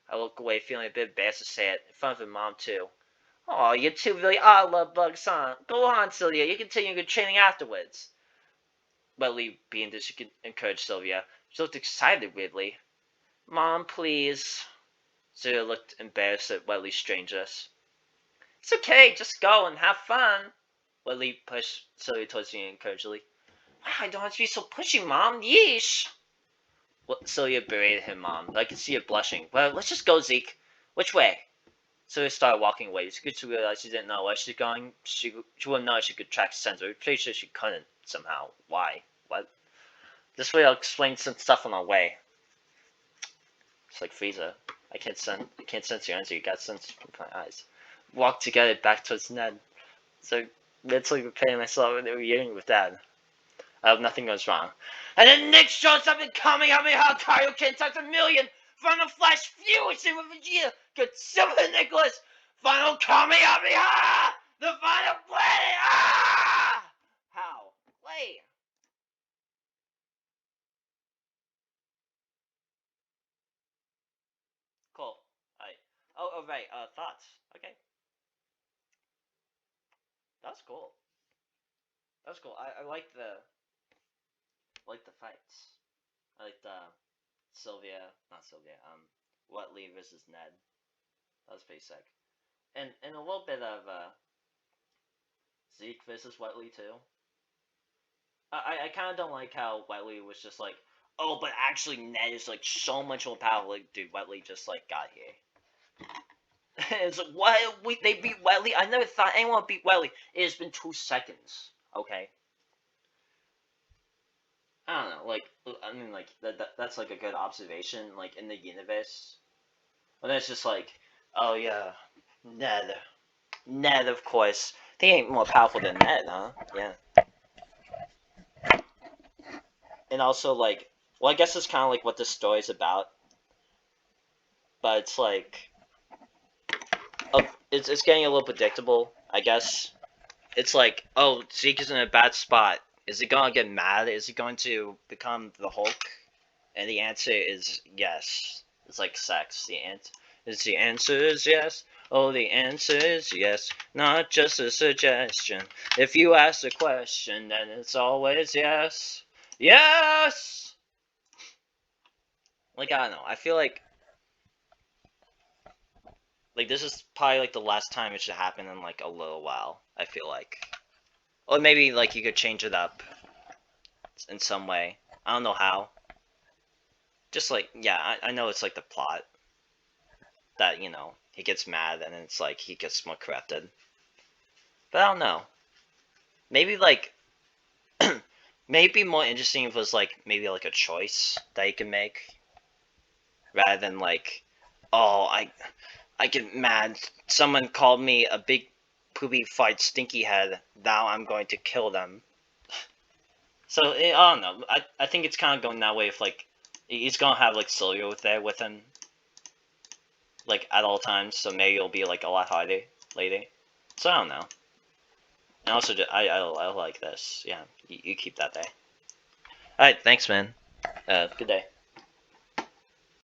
I look away, feeling a bit embarrassed to say it, in front of her mom, too. Oh, you two really are love bugs, huh? Go on, Sylvia. You continue your training afterwards. Wetley beamed as she could encourage Sylvia. She looked excited, weirdly. Mom, please. Sylvia looked embarrassed at Wetley's strangeness. It's okay. Just go and have fun. Wetley pushed Sylvia towards me encouragingly. Wow, I don't have to be so pushy, Mom. Yeesh. Sylvia berated him, Mom. I could see her blushing. Well, let's just go, Zeke. Which way? Sylvia started walking away. It's good to realize she didn't know where she's going. She wouldn't know if she could track sensor. I'm pretty sure she couldn't somehow. Why? What? This way I'll explain some stuff on our way. It's like Frieza. I can't sense your answer. You got sense from my eyes. Walk together back towards Ned. So mentally preparing myself in the reunion with Dad. I hope nothing goes wrong. And then Nick shows up and Kamehameha Kaioken times a million! Final Flash fusion with Vegeta! Good Super Nicholas! Final Kamehameha! The final planet! Ah! How? Wait. Cool. Alright. Oh, right. Thoughts. Okay. That's cool. That's cool. I like the fights. I like the not Sylvia, Whatley versus Ned. That was pretty sick. And a little bit of Zeke versus Whatley too. I kind of don't like how Whatley was just like, oh, but actually Ned is like so much more powerful. Like, dude, Whatley just like got here. It's like, what? They beat Whatley? I never thought anyone would beat Whatley. It has been 2 seconds. Okay. I don't know. Like, I mean, like that's like a good observation. Like in the universe, but that's just like, oh yeah, Ned. Ned, of course. They ain't more powerful than Ned, huh? Yeah. And also, like, well, I guess it's kind of like what the story's about. But it's like, it's getting a little predictable, I guess. It's like, oh, Zeke is in a bad spot. Is he gonna get mad? Is he going to become the Hulk? And the answer is yes. It's like sex. The answer is yes. Oh, the answer is yes. Not just a suggestion. If you ask a question, then it's always yes. Yes! Like, I don't know. I feel like this is probably like the last time it should happen in like a little while. I feel like. Or maybe like you could change it up in some way. I don't know how. Just like, yeah, I know it's like the plot that, he gets mad and it's like he gets more corrupted. But I don't know. Maybe like maybe more interesting if it was like maybe like a choice that you can make rather than like, oh, I get mad. Someone called me a big poopy fight stinky head. Now I'm going to kill them. So I don't know. I think it's kind of going that way. If like he's gonna have like Silvio there with him, like at all times. So maybe it'll be like a lot harder later. So I don't know. And also, I like this. Yeah, you keep that there. All right, thanks, man. Good day.